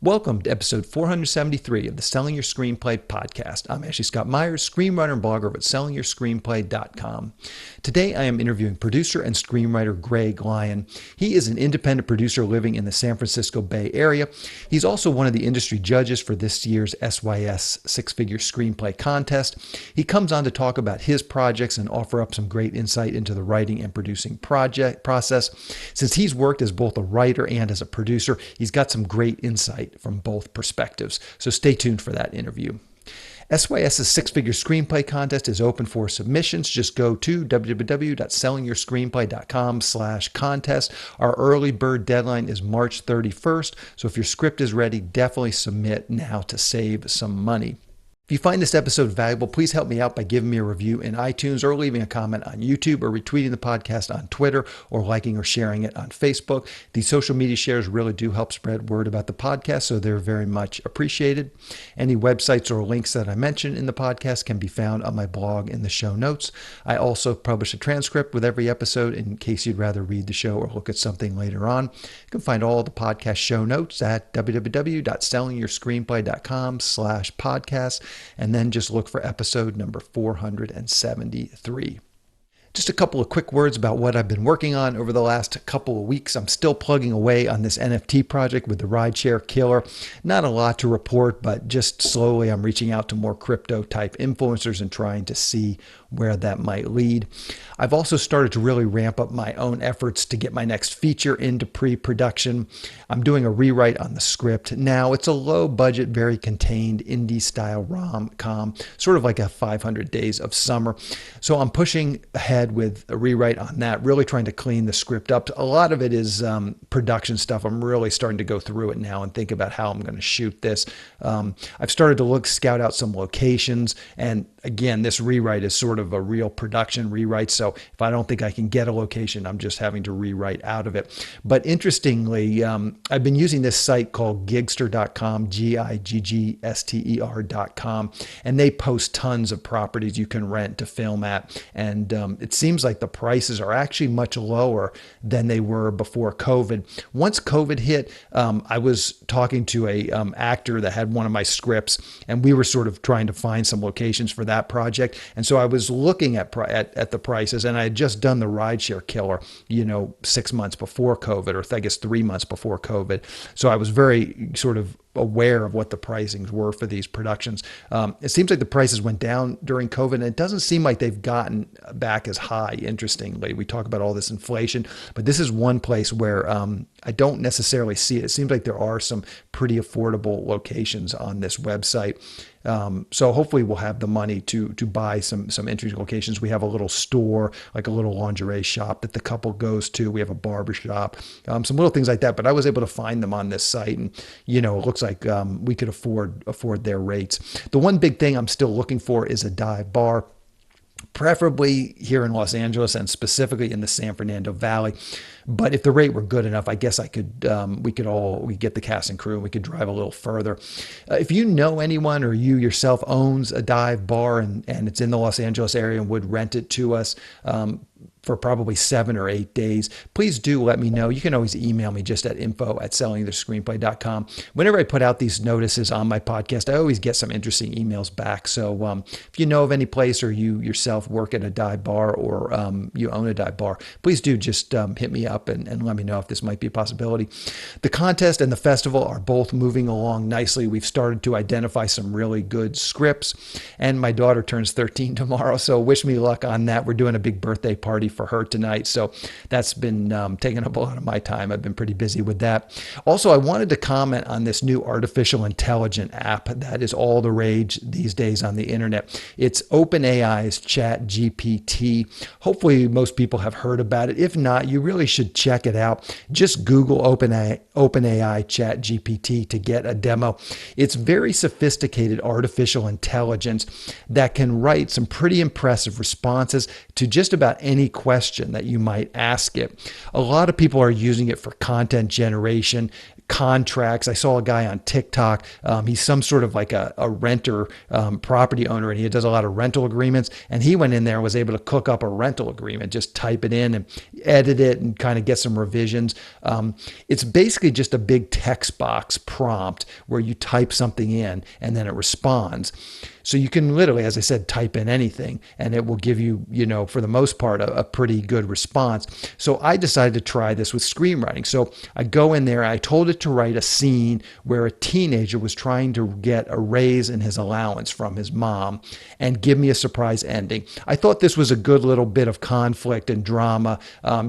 Welcome to episode 473 of the Selling Your Screenplay podcast. I'm Ashley Scott Meyers, screenwriter and blogger at sellingyourscreenplay.com. Today I am interviewing producer and screenwriter Greg Lyon. He is an independent producer living in the San Francisco Bay Area. He's also one of the industry judges for this year's SYS six-figure screenplay contest. He comes on to talk about his projects and offer up some great insight into the writing and producing process. Since he's worked as both a writer and as a producer, he's got some great insight from both perspectives. So stay tuned for that interview. SYS's six-figure screenplay contest is open for submissions. Just go to www.sellingyourscreenplay.com/contest. Our early bird deadline is March 31st. So if your script is ready, definitely submit now to save some money. If you find this episode valuable, please help me out by giving me a review in iTunes or leaving a comment on YouTube or retweeting the podcast on Twitter or liking or sharing it on Facebook. These social media shares really do help spread word about the podcast, so they're very much appreciated. Any websites or links that I mention in the podcast can be found on my blog in the show notes. I also publish a transcript with every episode in case you'd rather read the show or look at something later on. You can find all the podcast show notes at www.sellingyourscreenplay.com/podcast. And then just look for episode number 473. Just a couple of quick words about what I've been working on over the last couple of weeks. I'm still plugging away on this NFT project with the rideshare killer. Not a lot to report, but just slowly I'm reaching out to more crypto type influencers and trying to see where that might lead. I've also started to really ramp up my own efforts to get my next feature into pre-production. I'm doing a rewrite on the script now. It's a low budget, very contained indie style rom-com, sort of like a 500 Days of Summer. So I'm pushing ahead with a rewrite on that, really trying to clean the script up. A lot of it is production stuff. I'm really starting to go through it now and think about how I'm going to shoot this. I've started to scout out some locations, and again, this rewrite is sort of a real production rewrite. So if I don't think I can get a location, I'm just having to rewrite out of it. But interestingly, I've been using this site called Gigster.com, Giggster.com, and they post tons of properties you can rent to film at. And it seems like the prices are actually much lower than they were before COVID. Once COVID hit, I was talking to a actor that had one of my scripts, and we were sort of trying to find some locations for that project. And so I was looking at the prices, and I had just done the rideshare killer, 6 months before COVID, or I guess 3 months before COVID. So I was very sort of aware of what the pricings were for these productions. It seems like the prices went down during COVID, and it doesn't seem like they've gotten back as high, interestingly. We talk about all this inflation, but this is one place where I don't necessarily see it. It seems like there are some pretty affordable locations on this website. So hopefully we'll have the money to buy some interesting locations. We have a little store, like a little lingerie shop that the couple goes to. We have a barber shop, some little things like that. But I was able to find them on this site, and it looks like we could afford their rates. The one big thing I'm still looking for is a dive bar, preferably here in Los Angeles and specifically in the San Fernando Valley. But if the rate were good enough, I guess we could get the cast and crew and we could drive a little further. If you know anyone or you yourself owns a dive bar and it's in the Los Angeles area and would rent it to us, for probably 7 or 8 days, please do let me know. You can always email me just at info@sellingyourscreenplay.com. Whenever I put out these notices on my podcast, I always get some interesting emails back. So if you know of any place or you yourself work at a dive bar or you own a dive bar, please do just hit me up and let me know if this might be a possibility. The contest and the festival are both moving along nicely. We've started to identify some really good scripts, and my daughter turns 13 tomorrow, so wish me luck on that. We're doing a big birthday party for her tonight, so that's been taking up a lot of my time. I've been pretty busy with that. Also, I wanted to comment on this new artificial intelligence app that is all the rage these days on the internet. It's OpenAI's ChatGPT. Hopefully most people have heard about it. If not, you really should check it out. Just Google OpenAI ChatGPT to get a demo. It's very sophisticated artificial intelligence that can write some pretty impressive responses to just about any question that you might ask it. A lot of people are using it for content generation, contracts. I saw a guy on TikTok. He's some sort of like a renter, property owner, and he does a lot of rental agreements. And he went in there and was able to cook up a rental agreement, just type it in and edit it and kind of get some revisions. It's basically just a big text box prompt where you type something in and then it responds. So you can literally, as I said, type in anything and it will give you, for the most part, a pretty good response. So I decided to try this with screenwriting. So I go in there, I told it to write a scene where a teenager was trying to get a raise in his allowance from his mom and give me a surprise ending. I thought this was a good little bit of conflict and drama,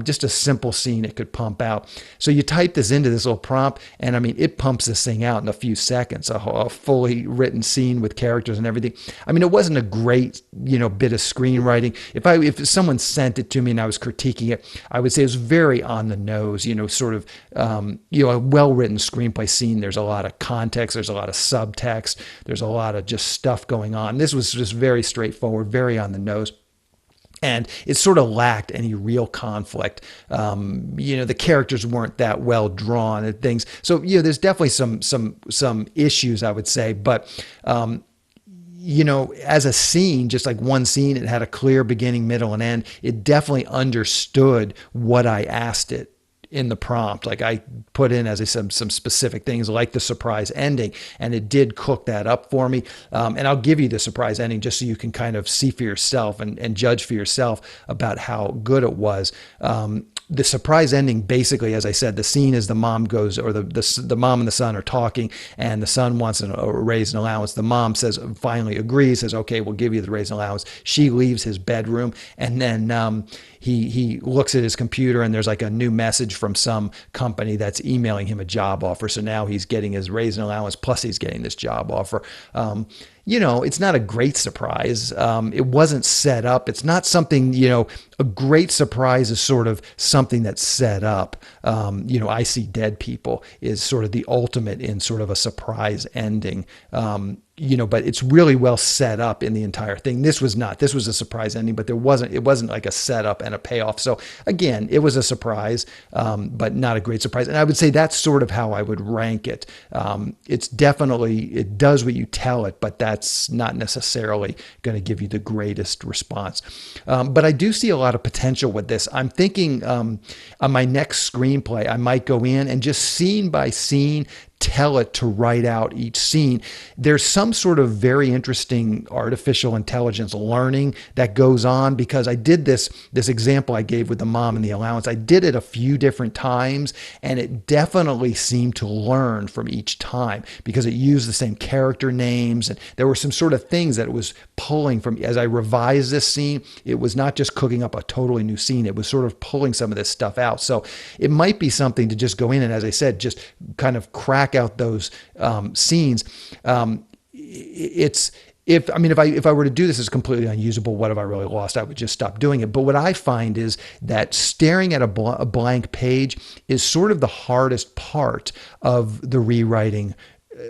just a simple scene it could pump out. So you type this into this little prompt and it pumps this thing out in a few seconds, a fully written scene with characters and everything. It wasn't a great, bit of screenwriting. If someone sent it to me and I was critiquing it, I would say it was very on the nose, sort of, a well-written screenplay scene. There's a lot of context. There's a lot of subtext. There's a lot of just stuff going on. This was just very straightforward, very on the nose. And it sort of lacked any real conflict. The characters weren't that well drawn and things. So, there's definitely some issues, I would say. But, as a scene, just like one scene, it had a clear beginning, middle, and end. It definitely understood what I asked it in the prompt. Like I put in, as I said, some specific things like the surprise ending, and it did cook that up for me. And I'll give you the surprise ending just so you can kind of see for yourself and judge for yourself about how good it was. The surprise ending, basically, as I said, the scene is the mom goes, or the mom and the son are talking, and the son wants a raise and allowance. The mom finally agrees, says, okay, we'll give you the raise and allowance. She leaves his bedroom, and then he looks at his computer, and there's like a new message from some company that's emailing him a job offer. So now he's getting his raise and allowance, plus he's getting this job offer. It's not a great surprise. It wasn't set up. It's not something, a great surprise is sort of something that's set up. I See Dead People is sort of the ultimate in sort of a surprise ending. But it's really well set up in the entire thing. This was not. This was a surprise ending, but it wasn't like a setup and a payoff. So again, it was a surprise, but not a great surprise. And I would say that's sort of how I would rank it. It does what you tell it, but that's not necessarily going to give you the greatest response. But I do see a lot of potential with this. I'm thinking on my next screenplay, I might go in and just scene by scene tell it to write out each scene. There's some sort of very interesting artificial intelligence learning that goes on, because I did this example I gave with the mom and the allowance. I did it a few different times, and it definitely seemed to learn from each time because it used the same character names, and there were some sort of things that it was pulling from. As I revised this scene, it was not just cooking up a totally new scene. It was sort of pulling some of this stuff out. So it might be something to just go in and, as I said, just kind of crack out those scenes. If I were to do this as completely unusable, what have I really lost? I would just stop doing it. But what I find is that staring at a blank page is sort of the hardest part of the rewriting,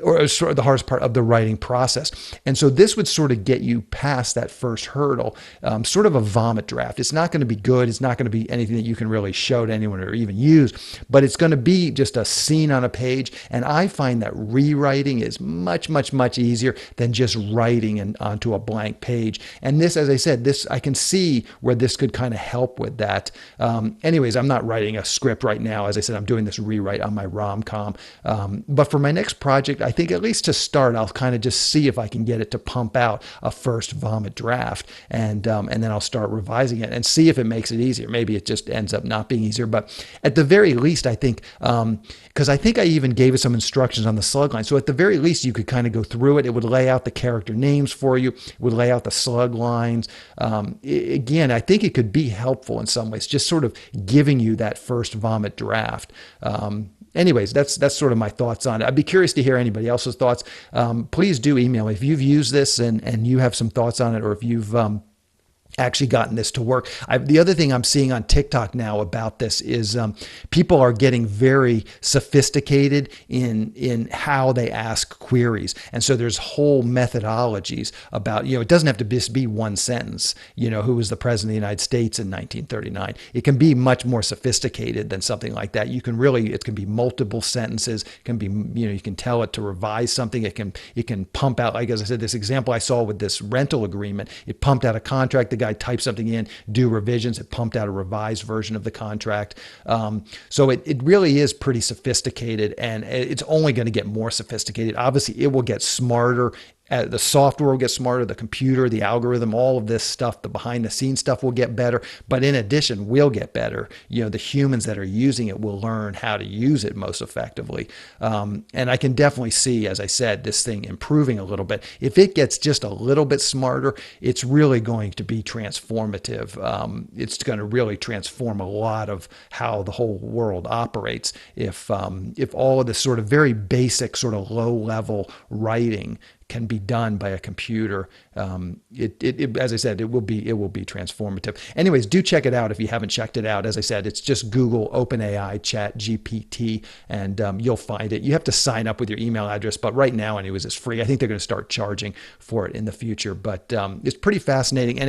or sort of the hardest part of the writing process. And so this would sort of get you past that first hurdle, sort of a vomit draft. It's not going to be good. It's not going to be anything that you can really show to anyone or even use, but it's going to be just a scene on a page. And I find that rewriting is much, much, much easier than just writing onto a blank page. And this, as I said, I can see where this could kind of help with that. Anyways, I'm not writing a script right now. As I said, I'm doing this rewrite on my rom-com. But for my next project, I think at least to start, I'll kind of just see if I can get it to pump out a first vomit draft, and then I'll start revising it and see if it makes it easier. Maybe it just ends up not being easier, but at the very least, I think, because I think I even gave it some instructions on the slug line. So at the very least, you could kind of go through it. It would lay out the character names for you. It would lay out the slug lines. Again, I think it could be helpful in some ways, just sort of giving you that first vomit draft. Anyways, that's sort of my thoughts on it. I'd be curious to hear anybody else's thoughts. Please do email me if you've used this and you have some thoughts on it, or if you've actually gotten this to work. The other thing I'm seeing on TikTok now about this is people are getting very sophisticated in how they ask queries, and so there's whole methodologies about, it doesn't have to just be one sentence. Who was the president of the United States in 1939? It can be much more sophisticated than something like that. It can be multiple sentences. It can be, you can tell it to revise something. It can pump out, like as I said, this example I saw with this rental agreement. It pumped out a contract. The guy typed something in, do revisions. It pumped out a revised version of the contract. So it really is pretty sophisticated, and it's only going to get more sophisticated. Obviously, it will get smarter. The software will get smarter, the computer, the algorithm, all of this stuff, the behind the scenes stuff will get better. But in addition, we'll get better. The humans that are using it will learn how to use it most effectively. And I can definitely see, as I said, this thing improving a little bit. If it gets just a little bit smarter, it's really going to be transformative. It's going to really transform a lot of how the whole world operates. If all of this sort of very basic, sort of low level writing can be done by a computer, as I said, it will be transformative. Anyways, do check it out if you haven't checked it out. As I said, it's just Google OpenAI Chat GPT, and you'll find it. You have to sign up with your email address, but right now, anyways, it's free. I think they're going to start charging for it in the future, but it's pretty fascinating. And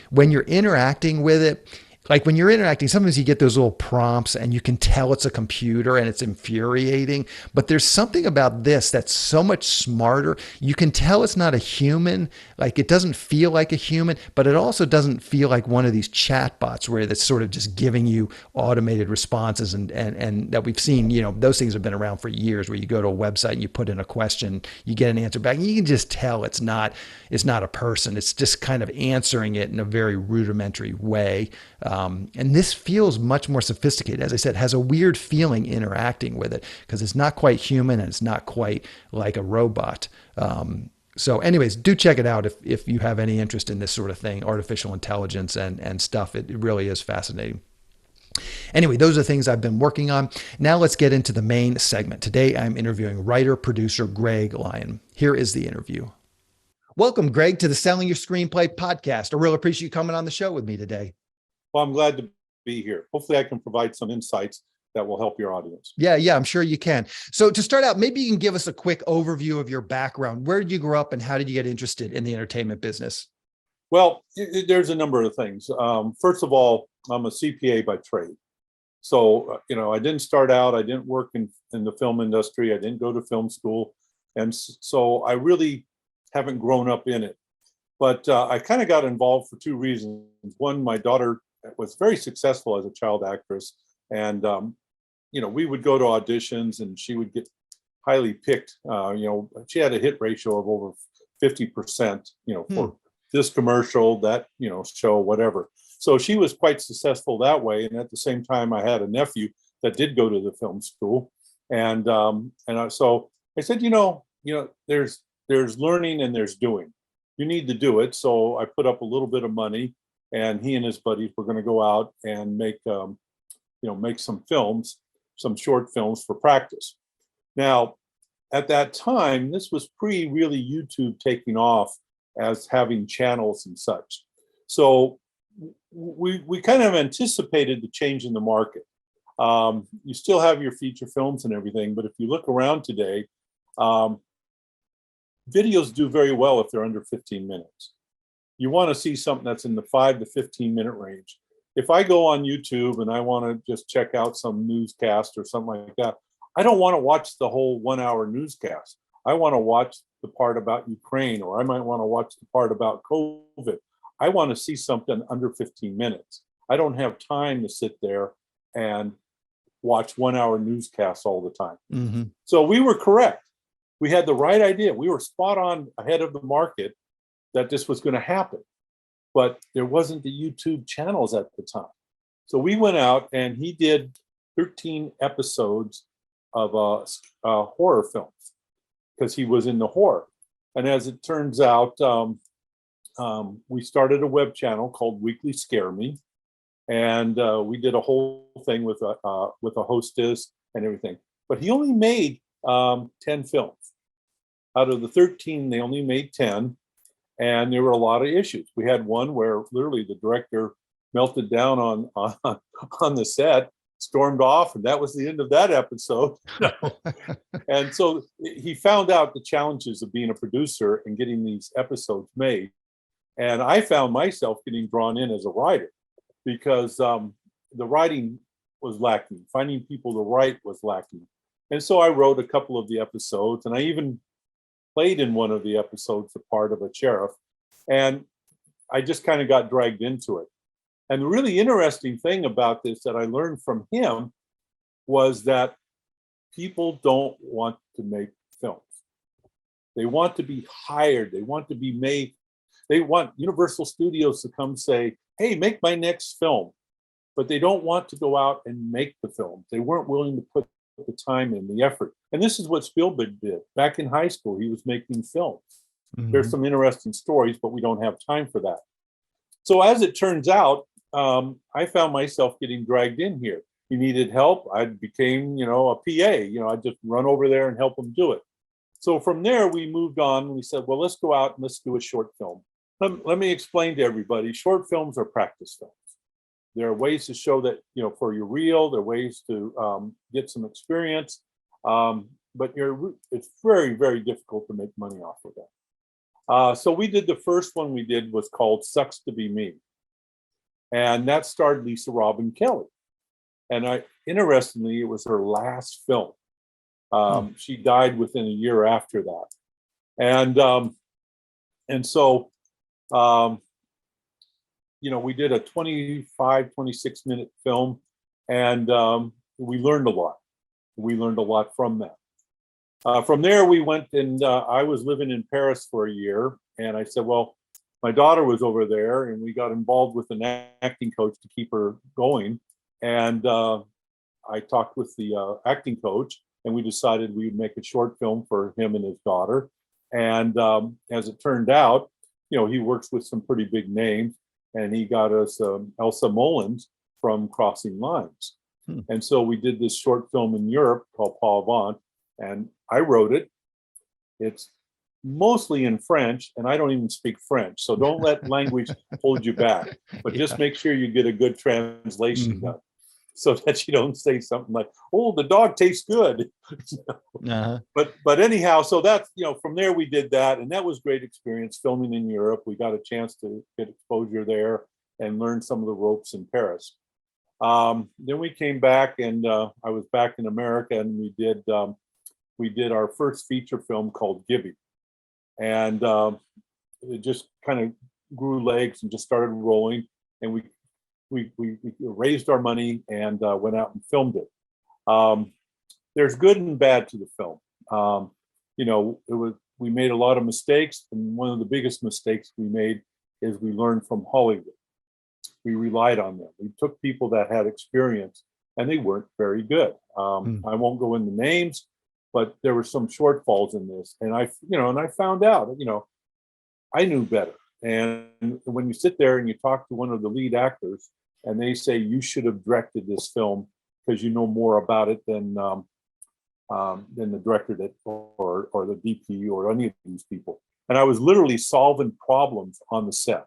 when you're interacting with it, like when you're interacting, sometimes you get those little prompts and you can tell it's a computer and it's infuriating. But there's something about this that's so much smarter. You can tell it's not a human. Like it doesn't feel like a human, but it also doesn't feel like one of these chat bots where that's sort of just giving you automated responses and that we've seen, those things have been around for years where you go to a website and you put in a question, you get an answer back, and you can just tell it's not a person. It's just kind of answering it in a very rudimentary way. And this feels much more sophisticated. As I said, has a weird feeling interacting with it because it's not quite human and it's not quite like a robot. So anyways, do check it out if you have any interest in this sort of thing, artificial intelligence and stuff. It really is fascinating. Anyway, those are things I've been working on. Now let's get into the main segment. Today, I'm interviewing writer-producer Greg Lyon. Here is the interview. Welcome, Greg, to the Selling Your Screenplay podcast. I really appreciate you coming on the show with me today. Well, I'm glad to be here. Hopefully I can provide some insights that will help your audience. Yeah, I'm sure you can. So to start out, maybe you can give us a quick overview of your background. Where did you grow up and how did you get interested in the entertainment business? Well, there's a number of things. First of all, I'm a CPA by trade. So, I didn't start out, I didn't work in the film industry. I didn't go to film school. And so I really haven't grown up in it. But I kind of got involved for two reasons. One, my daughter was very successful as a child actress, and we would go to auditions and she would get highly picked. She had a hit ratio of over 50%, for this commercial, that show, whatever. So she was quite successful that way. And at the same time, I had a nephew that did go to the film school, and so I said, there's learning and there's doing. You need to do it. So I put up a little bit of money, and he and his buddies were going to go out and make some films, some short films for practice. Now, at that time, this was really YouTube taking off as having channels and such. So we kind of anticipated the change in the market. You still have your feature films and everything, but if you look around today, videos do very well if they're under 15 minutes. You want to see something that's in the 5 to 15 minute range. If I go on YouTube and I want to just check out some newscast or something like that, I don't want to watch the whole 1 hour newscast. I want to watch the part about Ukraine, or I might want to watch the part about COVID. I want to see something under 15 minutes. I don't have time to sit there and watch 1 hour newscasts all the time. Mm-hmm. So we were correct. We had the right idea. We were spot on ahead of the market that this was going to happen, but there wasn't the YouTube channels at the time. So we went out and he did 13 episodes of horror films because he was in the horror. And as it turns out, we started a web channel called Weekly Scare Me, and we did a whole thing with a hostess and everything. But he only made 10 films. Out of the 13, they only made 10. And there were a lot of issues. We had one where literally the director melted down on the set, stormed off, and that was the end of that episode. And so he found out the challenges of being a producer and getting these episodes made. And I found myself getting drawn in as a writer because the writing was lacking. Finding people to write was lacking. And so I wrote a couple of the episodes, and I even played in one of the episodes the part of a sheriff. And I just kind of got dragged into it. And the really interesting thing about this that I learned from him was that people don't want to make films. They want to be hired. They want to be made. They want Universal Studios to come say, hey, make my next film. But they don't want to go out and make the film. They weren't willing to put the time in, the effort. And this is what Spielberg did. Back in high school, he was making films. Mm-hmm. There's some interesting stories, but we don't have time for that. So as it turns out, I found myself getting dragged in here. He needed help. I became, a PA. I'd just run over there and help him do it. So from there, we moved on. And we said, well, let's go out and let's do a short film. Let me explain to everybody. Short films are practice films. There are ways to show that, for your reel. There are ways to get some experience. But it's very, very difficult to make money off of that. So we did the first one we did was called Sucks to Be Me. And that starred Lisa Robin Kelly. And interestingly, it was her last film. She died within a year after that. And so, we did a 25, 26-minute film, and we learned a lot. We learned a lot from that. From there, we went and I was living in Paris for a year. And I said, well, my daughter was over there, and we got involved with an acting coach to keep her going. And I talked with the acting coach, and we decided we'd make a short film for him and his daughter. And as it turned out, he works with some pretty big names, and he got us Elsa Mullins from Crossing Lines. And so we did this short film in Europe called Paul Avant, and I wrote it. It's mostly in French, and I don't even speak French, so don't let language hold you back, but just make sure you get a good translation done, so that you don't say something like, oh, the dog tastes good. But anyhow, so that's, from there we did that, and that was great experience filming in Europe. We got a chance to get exposure there and learn some of the ropes in Paris. Then we came back, and I was back in America, and we did our first feature film called Gibby. And it just kind of grew legs and just started rolling. And we raised our money and went out and filmed it. There's good and bad to the film. We made a lot of mistakes. And one of the biggest mistakes we made is we learned from Hollywood. We relied on them. We took people that had experience, and they weren't very good. I won't go into names, but there were some shortfalls in this. And I found out, I knew better. And when you sit there and you talk to one of the lead actors, and they say, you should have directed this film because you know more about it than the director or the DP or any of these people. And I was literally solving problems on the set.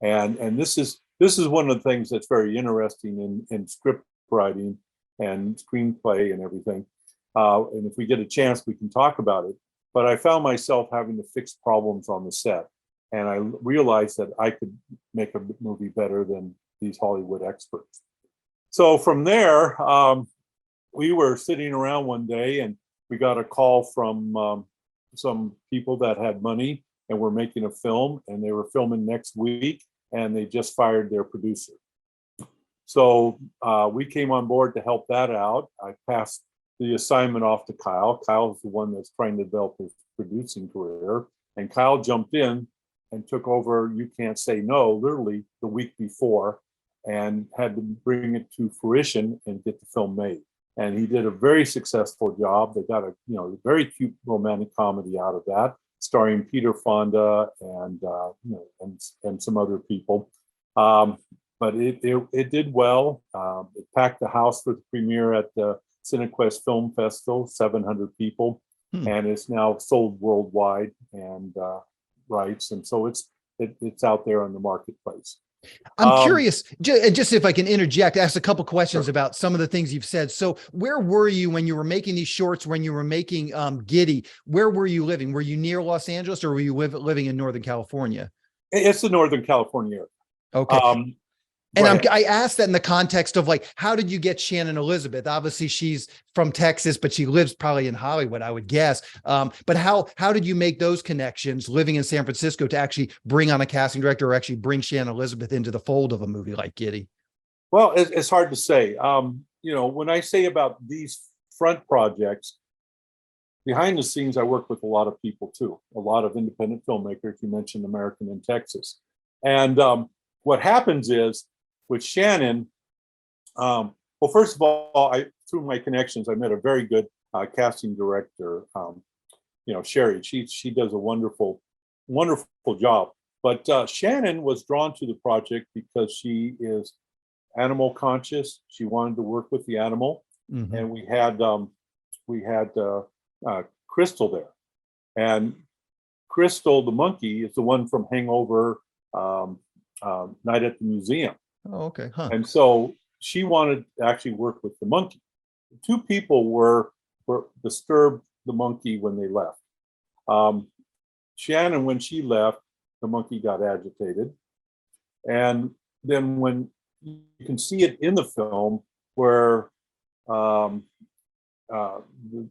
And this is one of the things that's very interesting in script writing and screenplay and everything. And if we get a chance, we can talk about it. But I found myself having to fix problems on the set. And I realized that I could make a movie better than these Hollywood experts. So from there, we were sitting around one day, and we got a call from some people that had money and were making a film, and they were filming next week, and they just fired their producer. So we came on board to help that out. I passed the assignment off to Kyle. Kyle's the one that's trying to develop his producing career. And Kyle jumped in and took over You Can't Say No, literally the week before, and had to bring it to fruition and get the film made. And he did a very successful job. They got a very cute romantic comedy out of that, starring Peter Fonda and some other people. But it did well. It packed the house for the premiere at the Cinequest Film Festival, 700 people, and it's now sold worldwide. And rights, and so it's out there on the marketplace. I'm curious, just if I can interject, ask a couple questions about some of the things you've said. So where were you when you were making these shorts, when you were making Giddy? Where were you living? Were you near Los Angeles, or were you living in Northern California? It's the Northern California area. Okay. And I asked that in the context of like, how did you get Shannon Elizabeth? Obviously, she's from Texas, but she lives probably in Hollywood, I would guess. But how did you make those connections living in San Francisco to actually bring on a casting director or actually bring Shannon Elizabeth into the fold of a movie like Giddy? Well, it's hard to say. When I say about these front projects, behind the scenes, I work with a lot of people too, a lot of independent filmmakers. You mentioned American in Texas. And what happens is, with Shannon, well, first of all, through my connections, I met a very good casting director, Sherry. She does a wonderful job. But Shannon was drawn to the project because she is animal conscious. She wanted to work with the animal, and we had Crystal there, and Crystal the monkey is the one from Hangover, Night at the Museum. Oh, okay. Huh. And so she wanted to actually work with the monkey. Two people were disturbed the monkey when they left. Shannon, when she left, the monkey got agitated. And then when you can see it in the film where the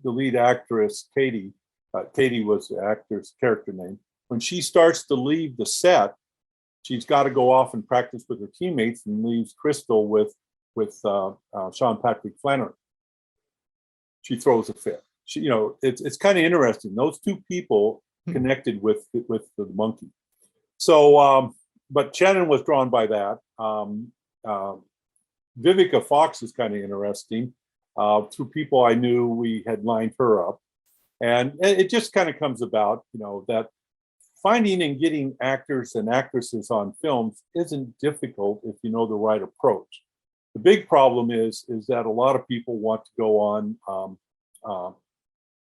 lead actress, Katie was the actor's character name, when she starts to leave the set, she's got to go off and practice with her teammates and leaves Crystal with Sean Patrick Flanery. She throws a fit. It's kind of interesting. Those two people connected with the monkey. So, but Shannon was drawn by that. Vivica Fox is kind of interesting. Through people I knew, we had lined her up, and it just kind of comes about, that finding and getting actors and actresses on films isn't difficult if you know the right approach. The big problem is that a lot of people want to go on,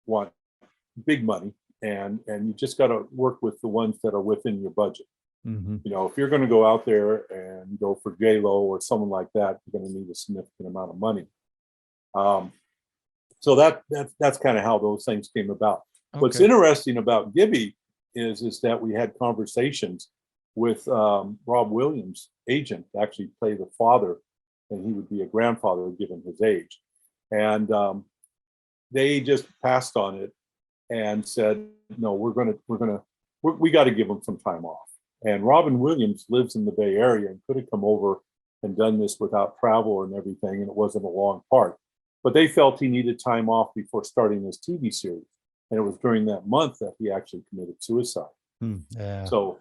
want big money, and you just got to work with the ones that are within your budget. If you're going to go out there and go for J-Lo or someone like that, you're going to need a significant amount of money. So that's kind of how those things came about. Okay. What's interesting about Gibby is that we had conversations with Rob Williams' agent to actually play the father, and he would be a grandfather given his age. And they just passed on it and said, no, we got to give him some time off. And Robin Williams lives in the Bay Area and could have come over and done this without travel and everything, and it wasn't a long part. But they felt he needed time off before starting his TV series. And it was during that month that he actually committed suicide. Yeah. So,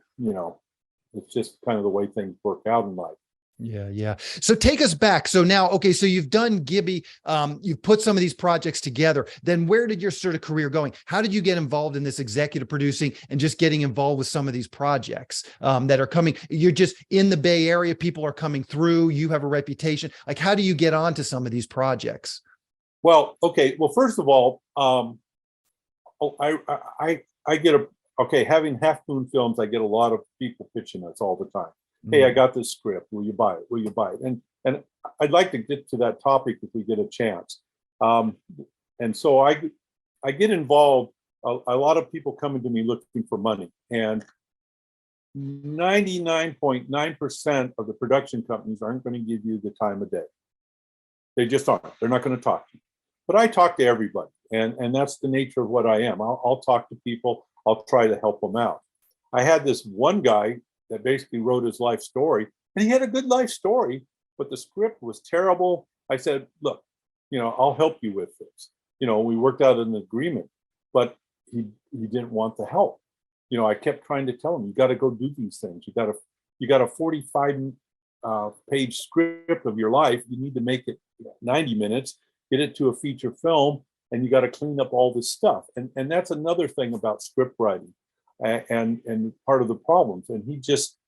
it's just kind of the way things work out in life. Yeah. So take us back. So now, okay, so you've done Gibby, you've put some of these projects together. Then where did your sort of career going? How did you get involved in this executive producing and just getting involved with some of these projects that are coming? You're just in the Bay Area, people are coming through, you have a reputation. Like, how do you get onto some of these projects? Well, okay. Well, first of all, I get having Half Moon Films, I get a lot of people pitching us all the time. Hey, I got this script. Will you buy it? Will you buy it? And I'd like to get to that topic if we get a chance. And so I get involved. A lot of people coming to me looking for money, and 99.9% of the production companies aren't going to give you the time of day. They just aren't. They're not going to talk to you. But I talk to everybody, and that's the nature of what I am. I'll talk to people. I'll try to help them out. I had this one guy that basically wrote his life story, and he had a good life story, but the script was terrible. I said, look, I'll help you with this. We worked out an agreement, but he didn't want the help. I kept trying to tell him, you got to go do these things. You got a 45 page script of your life. You need to make it 90 minutes, get it to a feature film, and you got to clean up all this stuff. And that's another thing about script writing. And part of the problems, and he just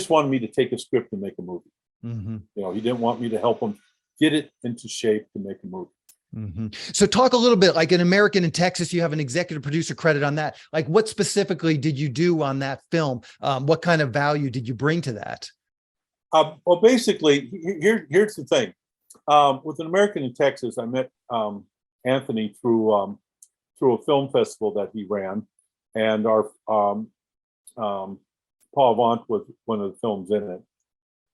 wanted me to take a script and make a movie. He didn't want me to help him get it into shape to make a movie. So talk a little bit, like in American in Texas, you have an executive producer credit on that. Like what specifically did you do on that film? What kind of value did you bring to that? Well, basically, here's the thing. With an American in Texas, I met Anthony through a film festival that he ran, and our Paul Avant was one of the films in it.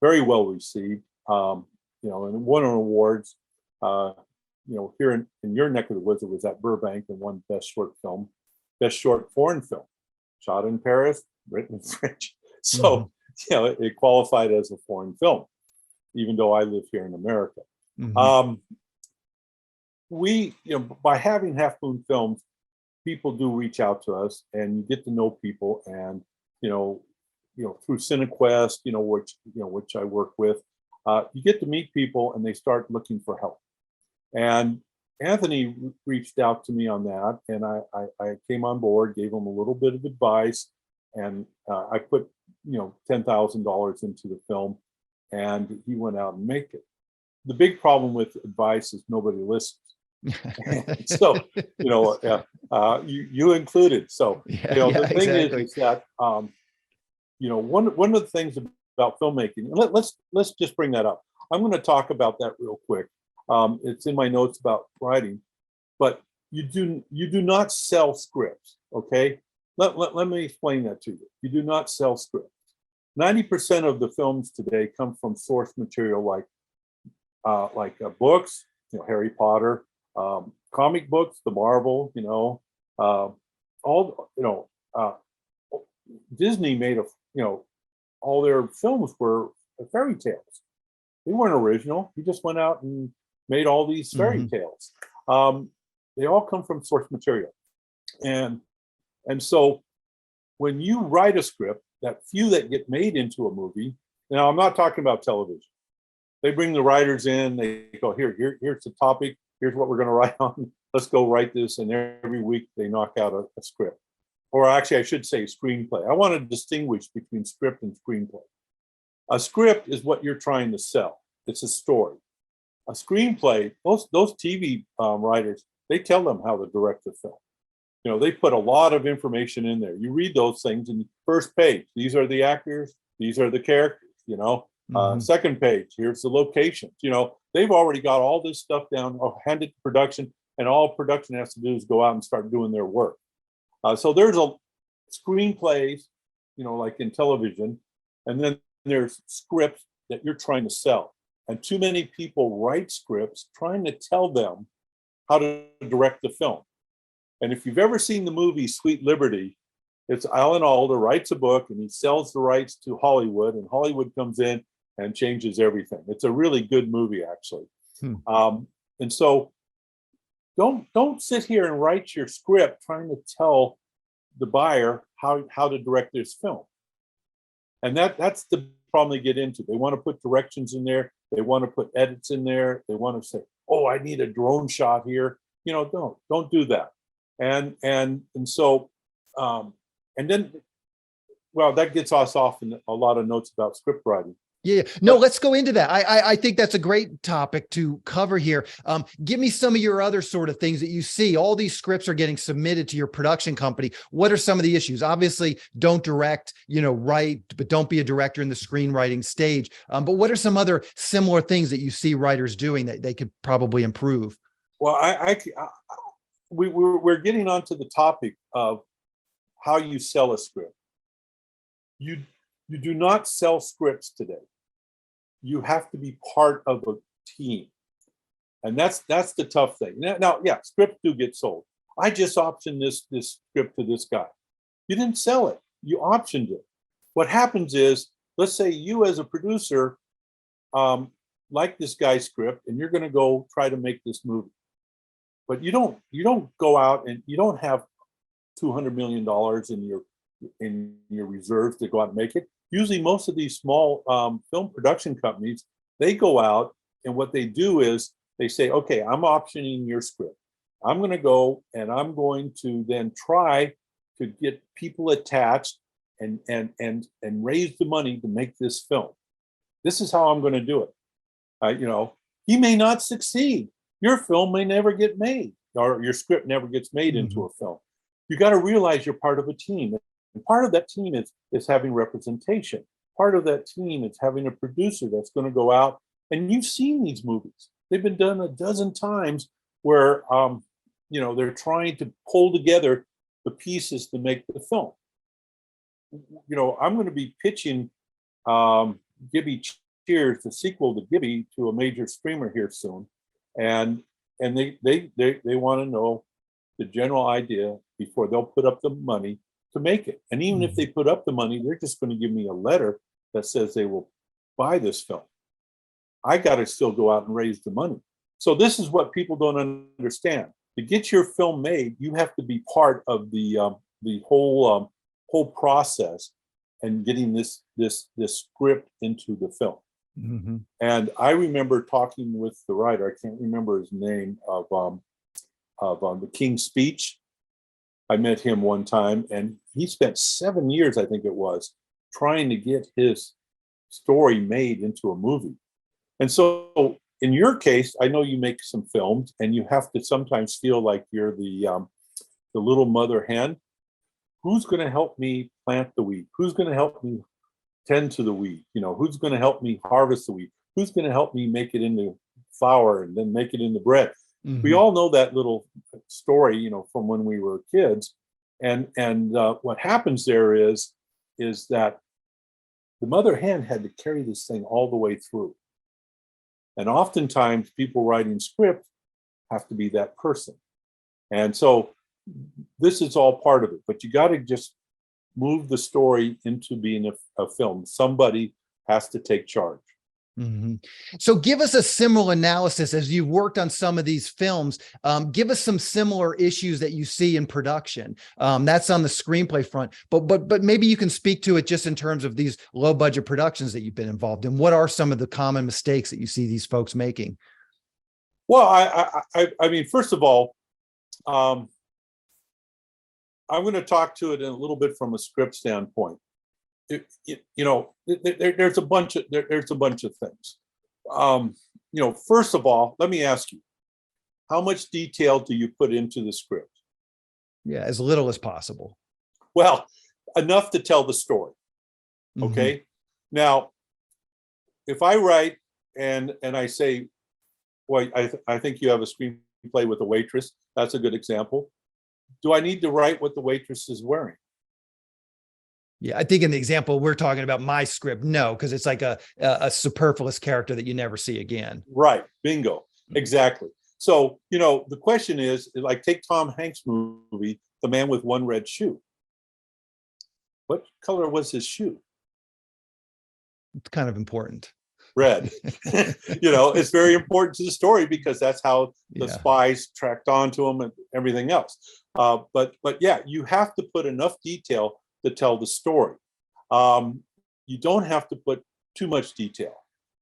Very well received, and won awards. Here in your neck of the woods, it was at Burbank and won Best Short Film, Best Short Foreign Film, shot in Paris, written in French. So, it qualified as a foreign film, even though I live here in America. By having Half Moon Films, people do reach out to us, and you get to know people, and through CineQuest, which I work with, you get to meet people, and they start looking for help. And Anthony reached out to me on that, and I came on board, gave him a little bit of advice, and I put $10,000 into the film, and he went out and made it. The big problem with advice is nobody listens. So you included. So the thing is that one of the things about filmmaking. Let's just bring that up. I'm going to talk about that real quick. It's in my notes about writing, but you do not sell scripts. Okay, let me explain that to you. You do not sell scripts. 90% of the films today come from source material, like books, Harry Potter, comic books, the Marvel, Disney made all their films were fairy tales. They weren't original. He just went out and made all these fairy tales. They all come from source material. And so when you write a script, that few that get made into a movie, now I'm not talking about television. They bring the writers in, they go, here's the topic, here's what we're going to write on. Let's go write this. And every week they knock out a script. Or actually, I should say screenplay. I want to distinguish between script and screenplay. A script is what you're trying to sell. It's a story. A screenplay, those TV writers, they tell them how to direct the film. They put a lot of information in there. You read those things in the first page. These are the actors. These are the characters. Second page, here's the locations. They've already got all this stuff down, handed to production, and all production has to do is go out and start doing their work. So there's a screenplays, like in television, and then there's scripts that you're trying to sell. And too many people write scripts trying to tell them how to direct the film. And if you've ever seen the movie Sweet Liberty, it's Alan Alda writes a book and he sells the rights to Hollywood, and Hollywood comes in and changes everything. It's a really good movie, actually. And so don't sit here and write your script trying to tell the buyer how to direct this film. And that's the problem they get into. They want to put directions in there. They want to put edits in there. They want to say, oh, I need a drone shot here. Don't do that. And so and then, well, that gets us off in a lot of notes about script writing. Yeah. No, let's go into that. I think that's a great topic to cover here. Give me some of your other sort of things that you see. All these scripts are getting submitted to your production company. What are some of the issues? Obviously, don't direct, write, but don't be a director in the screenwriting stage. But what are some other similar things that you see writers doing that they could probably improve? Well, we're getting onto the topic of how you sell a script. You do not sell scripts today. You have to be part of a team. And that's the tough thing. Now, yeah, scripts do get sold. I just optioned this script to this guy. You didn't sell it. You optioned it. What happens is, let's say you as a producer like this guy's script, and you're going to go try to make this movie. But you don't go out and you don't have $200 million in your reserves to go out and make it. Usually most of these small film production companies, they go out and what they do is they say, okay, I'm optioning your script. I'm going to go and I'm going to then try to get people attached and raise the money to make this film. This is how I'm going to do it. He may not succeed, your film may never get made, or your script never gets made into Mhm. a film. You got to realize you're part of a team. And part of that team is having representation. Part of that team is having a producer that's going to go out. And you've seen these movies. They've been done a dozen times where they're trying to pull together the pieces to make the film. I'm going to be pitching Gibby Cheers, the sequel to Gibby, to a major streamer here soon, and they want to know the general idea before they'll put up the money to make it. And even if they put up the money, they're just going to give me a letter that says they will buy this film. I got to still go out and raise the money. So this is what people don't understand. To get your film made, you have to be part of the whole process and getting this script into the film. Mm-hmm. And I remember talking with the writer, I can't remember his name, of The King's Speech. I met him one time, and he spent 7 years, I think it was, trying to get his story made into a movie. And so in your case, I know you make some films, and you have to sometimes feel like you're the little mother hen. Who's going to help me plant the wheat? Who's going to help me tend to the wheat? Who's going to help me harvest the wheat? Who's going to help me make it into flour and then make it into bread? Mm-hmm. We all know that little story, from when we were kids. And what happens there is that the mother hen had to carry this thing all the way through. And oftentimes people writing script have to be that person. And so this is all part of it, but you got to just move the story into being a film. Somebody has to take charge. Mm-hmm. So give us a similar analysis as you've worked on some of these films. Give us some similar issues that you see in production. That's on the screenplay front, but maybe you can speak to it just in terms of these low budget productions that you've been involved in. What are some of the common mistakes that you see these folks making? Well, I mean, first of all, I'm going to talk to it in a little bit from a script standpoint. There's a bunch of things. First of all, let me ask you, how much detail do you put into the script? Yeah, as little as possible. Well, enough to tell the story. Okay. Mm-hmm. Now, if I write and I say, well, I think you have a screenplay with a waitress. That's a good example. Do I need to write what the waitress is wearing? Yeah, I think in the example we're talking about, my script, no, because it's like a superfluous character that you never see again. Right. Bingo. Exactly. So, the question is, like, take Tom Hanks' movie, The Man with One Red Shoe. What color was his shoe? It's kind of important. Red. It's very important to the story because that's how the spies tracked onto him and everything else. But yeah, you have to put enough detail to tell the story. You don't have to put too much detail.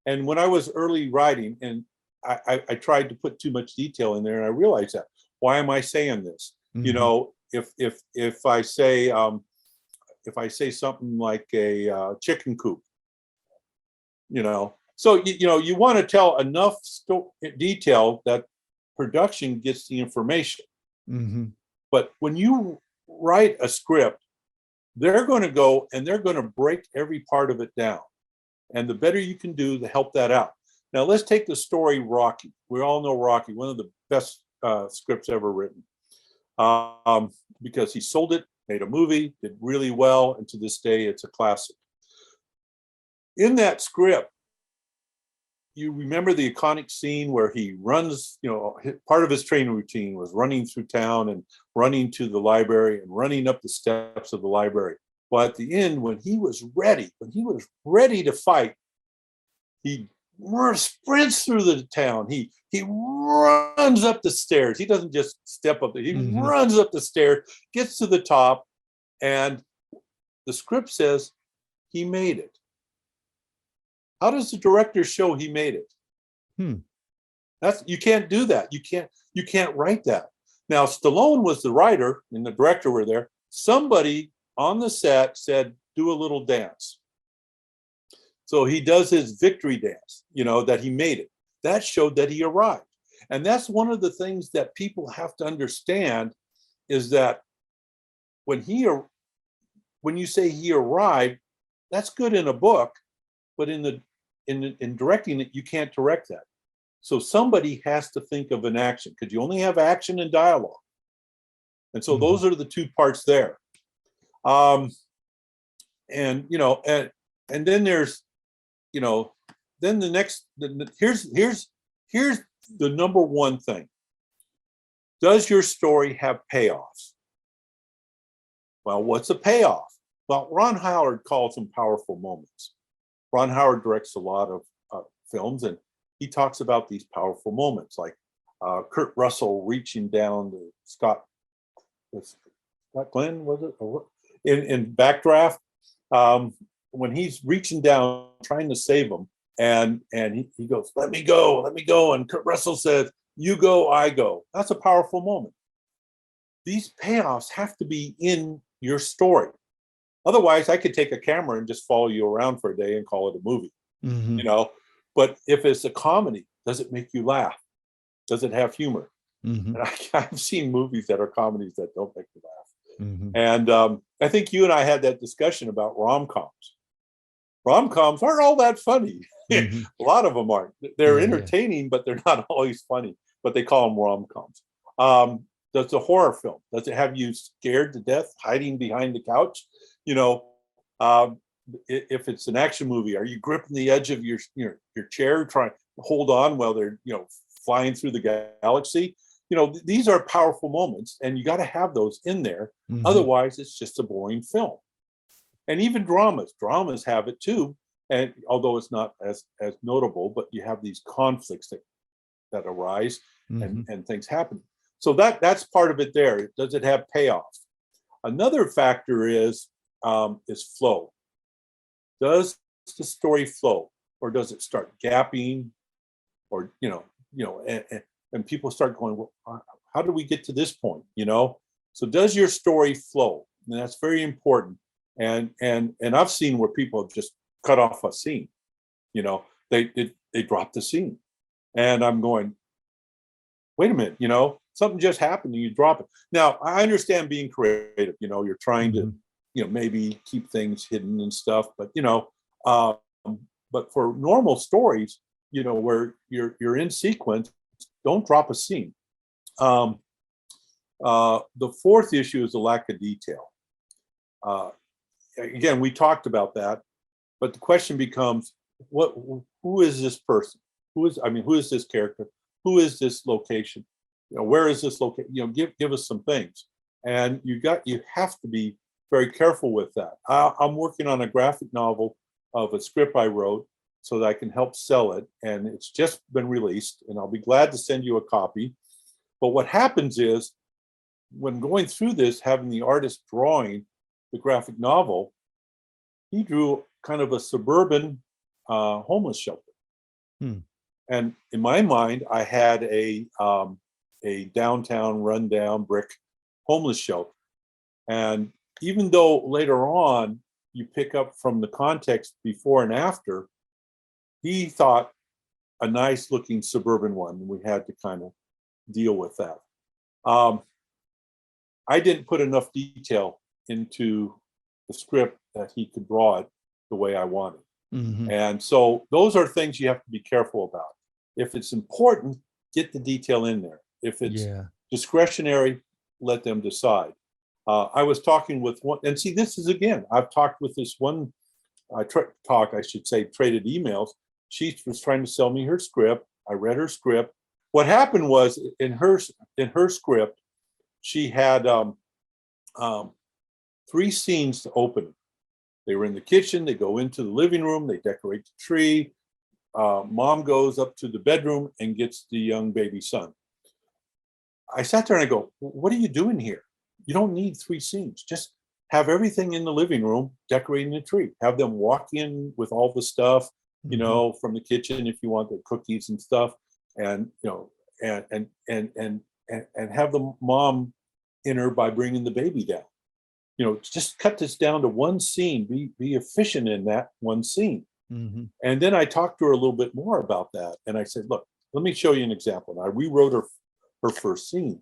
And when I was early writing, and I tried to put too much detail in there, and I realized that. Why am I saying this? Mm-hmm. If I say something like a chicken coop, so you want to tell enough detail that production gets the information. Mm-hmm. But when you write a script, they're going to go and they're going to break every part of it down. And the better you can do to help that out. Now, let's take the story Rocky. We all know Rocky, one of the best scripts ever written. Because he sold it, made a movie, did really well, and to this day, it's a classic. In that script, you remember the iconic scene where he runs, part of his training routine was running through town and running to the library and running up the steps of the library. Well, at the end, when he was ready to fight, he sprints through the town. He runs up the stairs. He doesn't just step up. He runs up the stairs, gets to the top, and the script says he made it. How does the director show he made it? You can't do that. You can't write that. Now, Stallone was the writer and the director were there. Somebody on the set said, do a little dance. So he does his victory dance, that he made it. That showed that he arrived. And that's one of the things that people have to understand is that when you say he arrived, that's good in a book, but in directing it, you can't direct that. So somebody has to think of an action, because you only have action and dialogue. And so those are the two parts there. And then there's, then the next, here's the number one thing. Does your story have payoffs? Well, what's a payoff? Well, Ron Howard calls them powerful moments. Ron Howard directs a lot of films, and he talks about these powerful moments, like Kurt Russell reaching down to Scott Glenn, was it? In Backdraft, when he's reaching down, trying to save him, and he goes, let me go. And Kurt Russell says, you go, I go. That's a powerful moment. These payoffs have to be in your story. Otherwise, I could take a camera and just follow you around for a day and call it a movie, But if it's a comedy, does it make you laugh? Does it have humor? And I've seen movies that are comedies that don't make me laugh. And I think you and I had that discussion about rom-coms. Rom-coms aren't all that funny. A lot of them aren't. They're entertaining, but they're not always funny. But they call them rom-coms. Does a horror film, does it have you scared to death, hiding behind the couch? If it's an action movie, are you gripping the edge of your chair, trying to hold on while they're flying through the galaxy? These are powerful moments, and you got to have those in there. Otherwise, it's just a boring film. And even dramas have it too. And although it's not as notable, but you have these conflicts that arise and things happen. So that's part of it there. Does it have payoff? Another factor is flow. Does the story flow, or does it start gapping, or and people start going, well, how do we get to this point? So does your story flow? And that's very important. And I've seen where people have just cut off a scene. They dropped the scene, and I'm going, wait a minute, something just happened and you drop it. Now, I understand being creative, you're trying to, maybe keep things hidden and stuff, but, but for normal stories, where you're in sequence, don't drop a scene. The fourth issue is the lack of detail. Again, we talked about that, but the question becomes, who is this person? Who is this character? Who is this location? Where is this location? Give us some things. And you have to be very careful with that. I'm working on a graphic novel of a script I wrote so that I can help sell it. And it's just been released, and I'll be glad to send you a copy. But what happens is, when going through this, having the artist drawing the graphic novel, he drew kind of a suburban homeless shelter. And in my mind, I had a downtown rundown brick homeless shelter. And even though later on you pick up from the context before and after, he thought a nice looking suburban one, and we had to kind of deal with that. I didn't put enough detail into the script that he could draw it the way I wanted. And so those are things you have to be careful about. If it's important, get the detail in there. If it's discretionary, let them decide. I was talking with one, and see, this is, again, I've talked with this one, traded emails. She was trying to sell me her script. I read her script. What happened was, in her script, she had 3 scenes to open. They were in the kitchen, they go into the living room, they decorate the tree. Mom goes up to the bedroom and gets the young baby son. I sat there and I go, what are you doing here? You don't need 3 scenes. Just have everything in the living room, decorating the tree. Have them walk in with all the stuff, from the kitchen if you want, the cookies and stuff, and and have the mom enter by bringing the baby down. Just cut this down to 1 scene. Be efficient in that 1 scene. And then I talked to her a little bit more about that, and I said, look, let me show you an example. And I rewrote her first scene,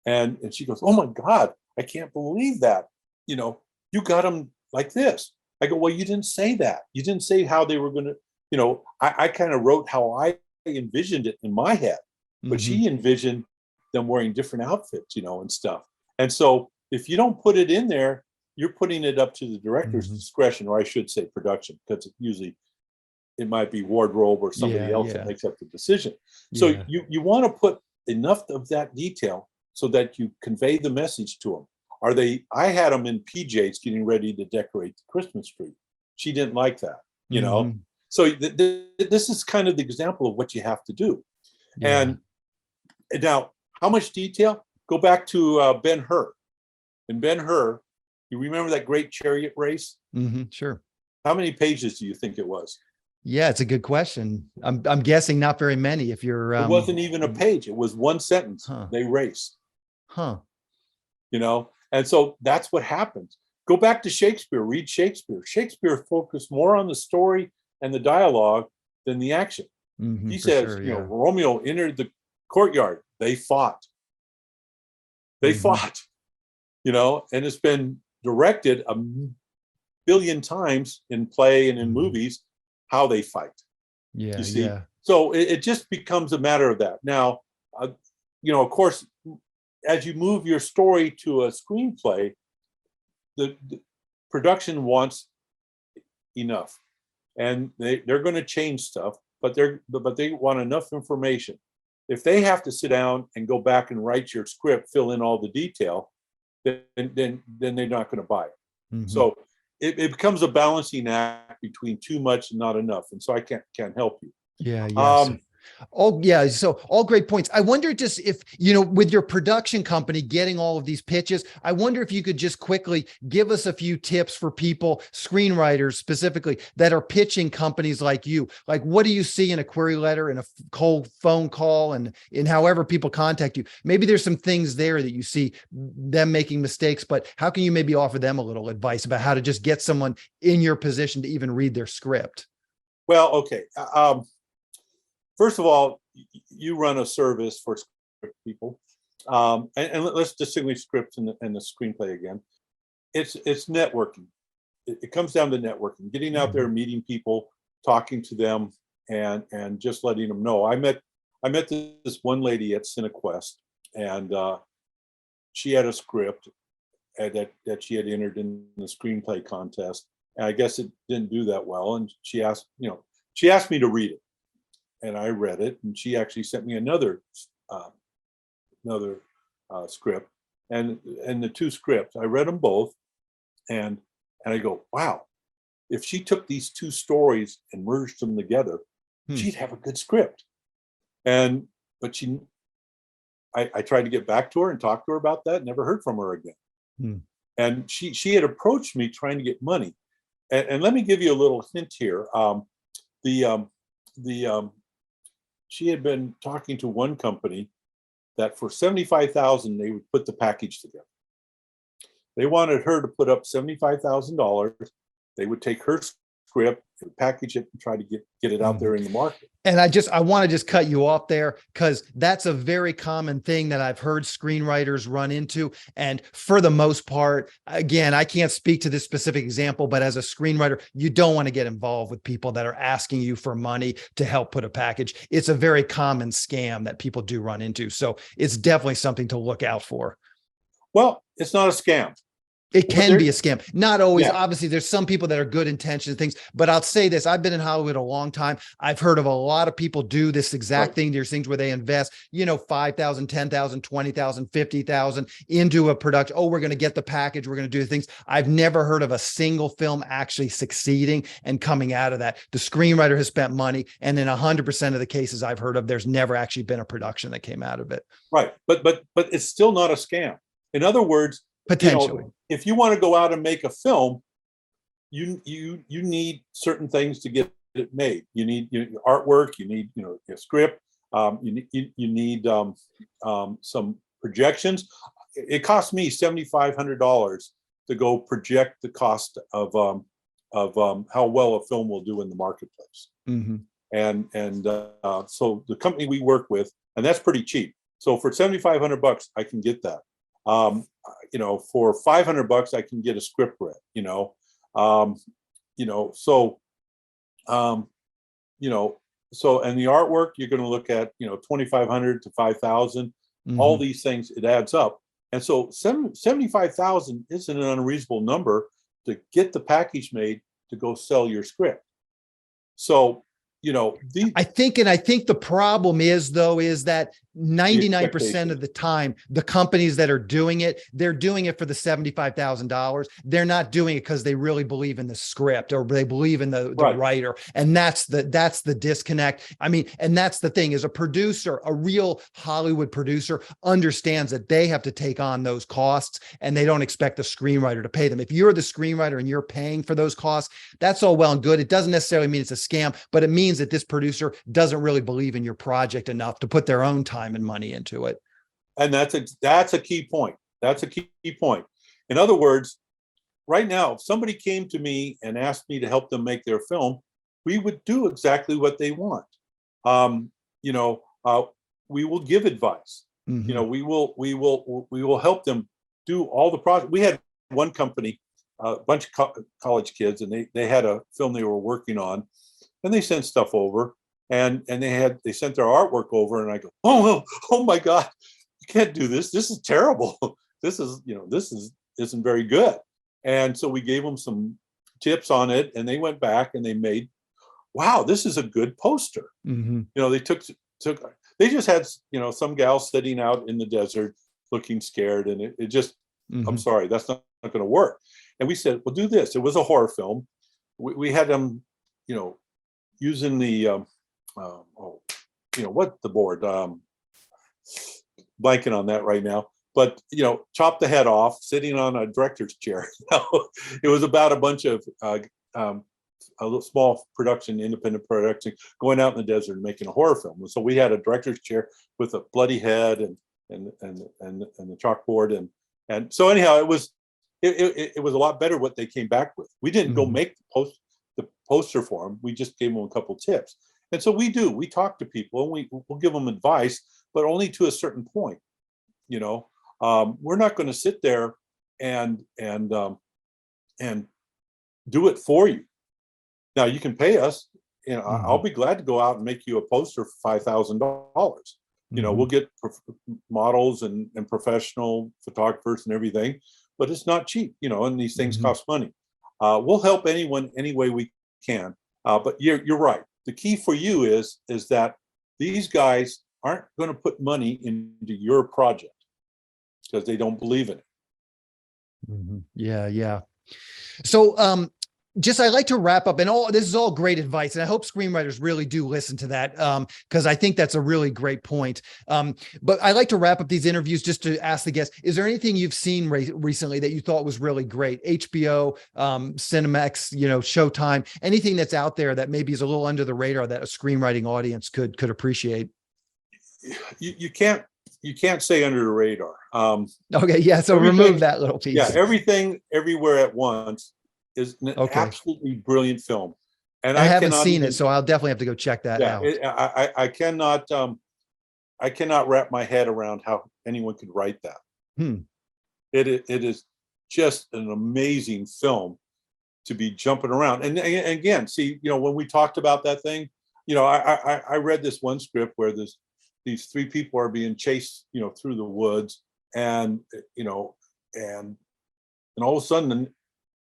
and she goes, "Oh my God, I can't believe that. You know, you got them like this." I go, "Well, you didn't say that. You didn't say how they were going to, you know, I kind of wrote how I envisioned it in my head, but she envisioned them wearing different outfits, you know, and stuff." And so if you don't put it in there, you're putting it up to the director's discretion, or I should say production, because it might be wardrobe or somebody else that makes up the decision. So you want to put enough of that detail so that you convey the message to them. I had them in PJs getting ready to decorate the Christmas tree. She didn't like that, you know? So this is kind of the example of what you have to do. And now, how much detail? Go back to Ben-Hur. In Ben-Hur, you remember that great chariot race? Sure. How many pages do you think it was? Yeah, it's a good question. I'm guessing not very many. If you're, it wasn't even a page. It was one sentence. They raced. You know, and so that's what happens. Go back to Shakespeare. Read Shakespeare. Shakespeare focused more on the story and the dialogue than the action. He says, you know, Romeo entered the courtyard. They fought. They fought. You know, and it's been directed a billion times in play and in movies how they fight. You see? So it just becomes a matter of that. Now, you know, of course, as you move your story to a screenplay, the production wants enough, and they're going to change stuff, but they want enough information. If they have to sit down and go back and write your script, fill in all the detail, then they're not going to buy it. So it becomes a balancing act between too much and not enough, and so I can't help you. Oh, yeah. So all great points. I wonder just if, you know, with your production company getting all of these pitches, I wonder if you could just quickly give us a few tips for people, screenwriters specifically, that are pitching companies like you. Like, what do you see in a query letter, in a cold phone call, and in however people contact you? Maybe there's some things there that you see them making mistakes, but how can you maybe offer them a little advice about how to just get someone in your position to even read their script? Well, okay. First of all, you run a service for script people, and let's distinguish scripts and the screenplay again. It's networking. It comes down to networking, getting out there, meeting people, talking to them, and just letting them know. I met this one lady at CineQuest, and she had a script that she had entered in the screenplay contest, and I guess it didn't do that well. And she asked me to read it. And I read it, and she actually sent me another script, and the two scripts. I read them both, and I go, wow, if she took these two stories and merged them together, she'd have a good script. But I tried to get back to her and talk to her about that. Never heard from her again. And she had approached me trying to get money, and let me give you a little hint here. She had been talking to one company that for $75,000 they would put the package together. They wanted her to put up $75,000. They would take her script, package it, and try to get it out there in the market. And I want to just cut you off there, because that's a very common thing that I've heard screenwriters run into. And for the most part, again, I can't speak to this specific example, but as a screenwriter, you don't want to get involved with people that are asking you for money to help put a package. It's a very common scam that people do run into. So it's definitely something to look out for. Well, it's not a scam. It can be a scam. Not always. Yeah. Obviously, there's some people that are good intentions things, but I'll say this. I've been in Hollywood a long time. I've heard of a lot of people do this exact thing. There's things where they invest, you know, $5,000, $10,000, $20,000, $50,000 into a production. Oh, we're going to get the package. We're going to do things. I've never heard of a single film actually succeeding and coming out of that. The screenwriter has spent money, and in 100% of the cases I've heard of, there's never actually been a production that came out of it. Right. But it's still not a scam. In other words, potentially, you know, if you want to go out and make a film, you need certain things to get it made. You need artwork. You need a script. You need some projections. It cost me $7,500 to go project the cost of how well a film will do in the marketplace. So the company we work with, and that's pretty cheap. So for $7,500, I can get that. For $500, I can get a script read. So and the artwork, you're going to look at 2,500 to 5,000. All these things, it adds up. And so 75,000 isn't an unreasonable number to get the package made to go sell your script. So, I think the problem is that 99% of the time, the companies that are doing it, they're doing it for the $75,000. They're not doing it because they really believe in the script or they believe in the writer. And that's the disconnect. I mean, and that's the thing, is a producer, a real Hollywood producer understands that they have to take on those costs and they don't expect the screenwriter to pay them. If you're the screenwriter and you're paying for those costs, that's all well and good. It doesn't necessarily mean it's a scam, but it means that this producer doesn't really believe in your project enough to put their own time and money into it. And that's a key point. That's a key point. In other words, right now, if somebody came to me and asked me to help them make their film, we would do exactly what they want. We will give advice. We will help them do all the projects. We had one company, a bunch of college kids, and they had a film they were working on. And they sent stuff over, and they sent their artwork over, and I go, oh my God, you can't do this. This is terrible. This isn't very good. And so we gave them some tips on it, and they went back and they made, wow, this is a good poster. They they just had some gal sitting out in the desert looking scared, and it just, I'm sorry, that's not going to work. And we said, well, do this. It was a horror film. We had them, using the what the board, blanking on that right now, but chop the head off, sitting on a director's chair. It was about a bunch of a little small production, independent production, going out in the desert and making a horror film. And so we had a director's chair with a bloody head and the chalkboard, and so anyhow, it was a lot better what they came back with. We didn't go make the poster for them. We just gave them a couple tips. And so we talk to people, and we'll give them advice, but only to a certain point. We're not going to sit there and do it for you. Now you can pay us. I'll be glad to go out and make you a poster for $5,000. We'll get models and professional photographers and everything, but it's not cheap. And these things cost money. We'll help anyone any way we can. But you're right. The key for you is that these guys aren't going to put money into your project because they don't believe in it. Yeah. So I like to wrap up, and this is all great advice, and I hope screenwriters really do listen to that, because I think that's a really great point. But I like to wrap up these interviews just to ask the guests, is there anything you've seen recently that you thought was really great? HBO, Cinemax, Showtime, anything that's out there that maybe is a little under the radar that a screenwriting audience could appreciate? You can't say under the radar. Okay, yeah. So remove that little piece. Yeah, Everything, Everywhere at Once is an absolutely brilliant film, and I haven't seen it, so I'll definitely have to go check that out. I cannot wrap my head around how anyone could write that. It is just an amazing film to be jumping around. And again, see, when we talked about that thing, I read this one script where these three people are being chased, through the woods, and all of a sudden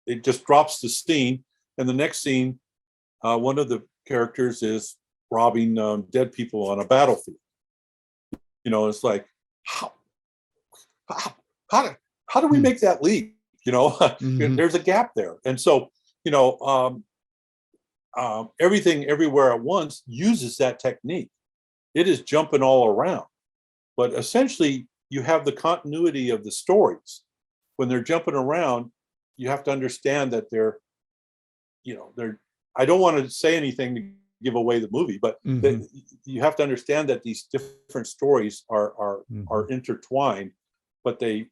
it just drops the scene, and the next scene, one of the characters is robbing dead people on a battlefield. It's like, how do we make that leap? There's a gap there. And so, Everything, Everywhere at Once uses that technique. It is jumping all around, but essentially you have the continuity of the stories. When they're jumping around, you have to understand that they're, I don't want to say anything to give away the movie, but you have to understand that these different stories are intertwined, but the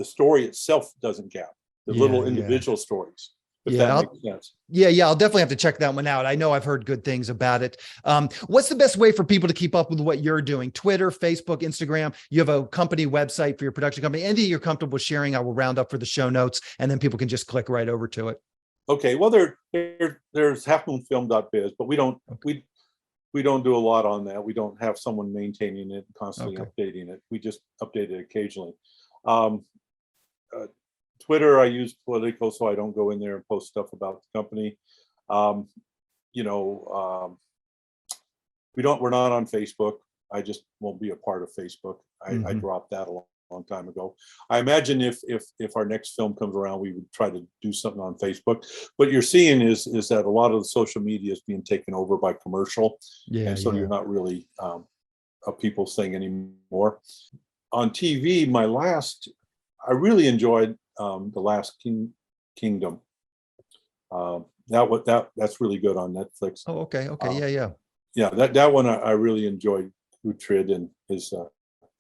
story itself doesn't gap. The little individual stories. if Yeah, that makes sense. yeah, I'll definitely have to check that one out. I know I've heard good things about it. What's the best way for people to keep up with what you're doing? Twitter, Facebook, Instagram? You have a company website for your production company. Anything you're comfortable sharing, I will round up for the show notes, and then people can just click right over to it. Okay, well, there's halfmoonfilm.biz, but we don't do a lot on that. We don't have someone maintaining it, constantly updating it. We just update it occasionally. Um, Twitter, I use political, so I don't go in there and post stuff about the company. Um, you know, we're not on Facebook. I just won't be a part of Facebook. I dropped that a long time ago. I imagine if our next film comes around, we would try to do something on Facebook. What you're seeing is that a lot of the social media is being taken over by commercial, and so you're not really a people's thing anymore. On TV, I really enjoyed The Last Kingdom. That's really good on Netflix. Oh, okay. Yeah, that one I really enjoyed Uhtred and his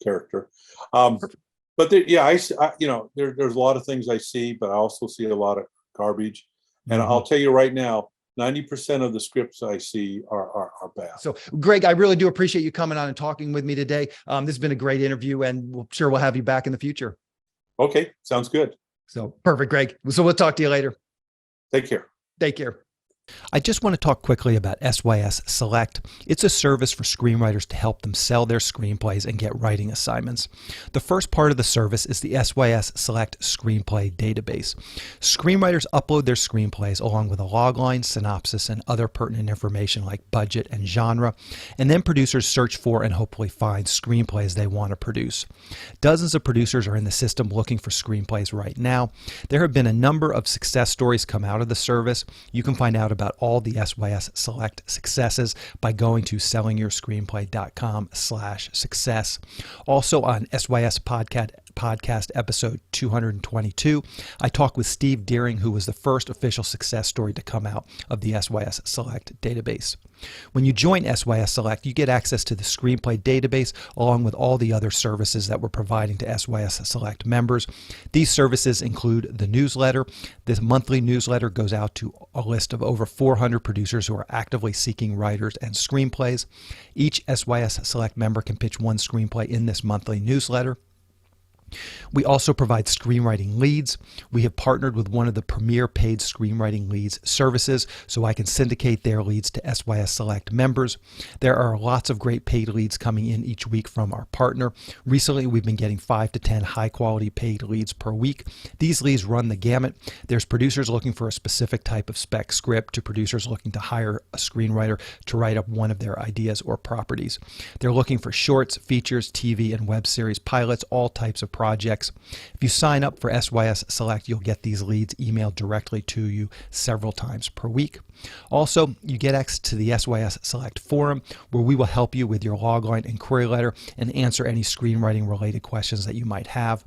character. But there's a lot of things I see, but I also see a lot of garbage. And I'll tell you right now, 90% of the scripts I see are bad. So, Greg, I really do appreciate you coming on and talking with me today. This has been a great interview, and we'll have you back in the future. Okay, sounds good. So perfect, Greg. So we'll talk to you later. Take care. Take care. I just want to talk quickly about SYS Select. It's a service for screenwriters to help them sell their screenplays and get writing assignments. The first part of the service is the SYS Select Screenplay Database. Screenwriters upload their screenplays along with a logline, synopsis, and other pertinent information like budget and genre, and then producers search for and hopefully find screenplays they want to produce. Dozens of producers are in the system looking for screenplays right now. There have been a number of success stories come out of the service. You can find out about all the SYS Select successes by going to sellingyourscreenplay.com/success. Also on SYS podcast episode 222, I talked with Steve Deering, who was the first official success story to come out of the SYS Select database. When you join SYS Select, you get access to the screenplay database along with all the other services that we're providing to SYS Select members. These services include the newsletter. This monthly newsletter goes out to a list of over 400 producers who are actively seeking writers and screenplays. Each SYS Select member can pitch one screenplay in this monthly newsletter. We also provide screenwriting leads. We have partnered with one of the premier paid screenwriting leads services, so I can syndicate their leads to SYS Select members. There are lots of great paid leads coming in each week from our partner. Recently, we've been getting 5 to 10 high-quality paid leads per week. These leads run the gamut. There's producers looking for a specific type of spec script to producers looking to hire a screenwriter to write up one of their ideas or properties. They're looking for shorts, features, TV, and web series pilots, all types of projects. If you sign up for SYS Select, you'll get these leads emailed directly to you several times per week. Also, you get access to the SYS Select forum, where we will help you with your logline and query letter and answer any screenwriting related questions that you might have.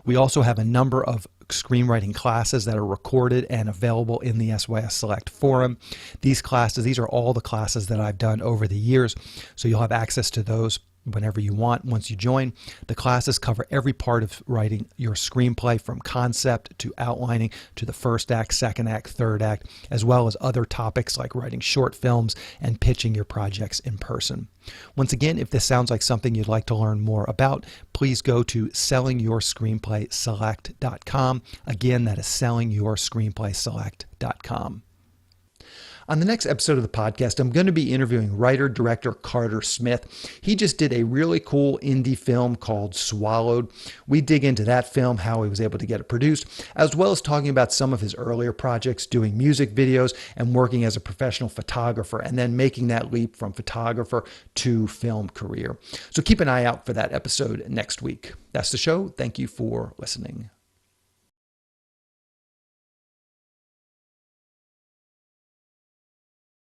We also have a number of screenwriting classes that are recorded and available in the SYS Select forum. These are all the classes that I've done over the years, so you'll have access to those whenever you want once you join. The classes cover every part of writing your screenplay, from concept to outlining to the first act, second act, third act, as well as other topics like writing short films and pitching your projects in person. Once again, if this sounds like something you'd like to learn more about, please go to sellingyourscreenplayselect.com. Again, that is sellingyourscreenplayselect.com. On the next episode of the podcast, I'm going to be interviewing writer-director Carter Smith. He just did a really cool indie film called Swallowed. We dig into that film, how he was able to get it produced, as well as talking about some of his earlier projects, doing music videos and working as a professional photographer, and then making that leap from photographer to film career. So keep an eye out for that episode next week. That's the show. Thank you for listening.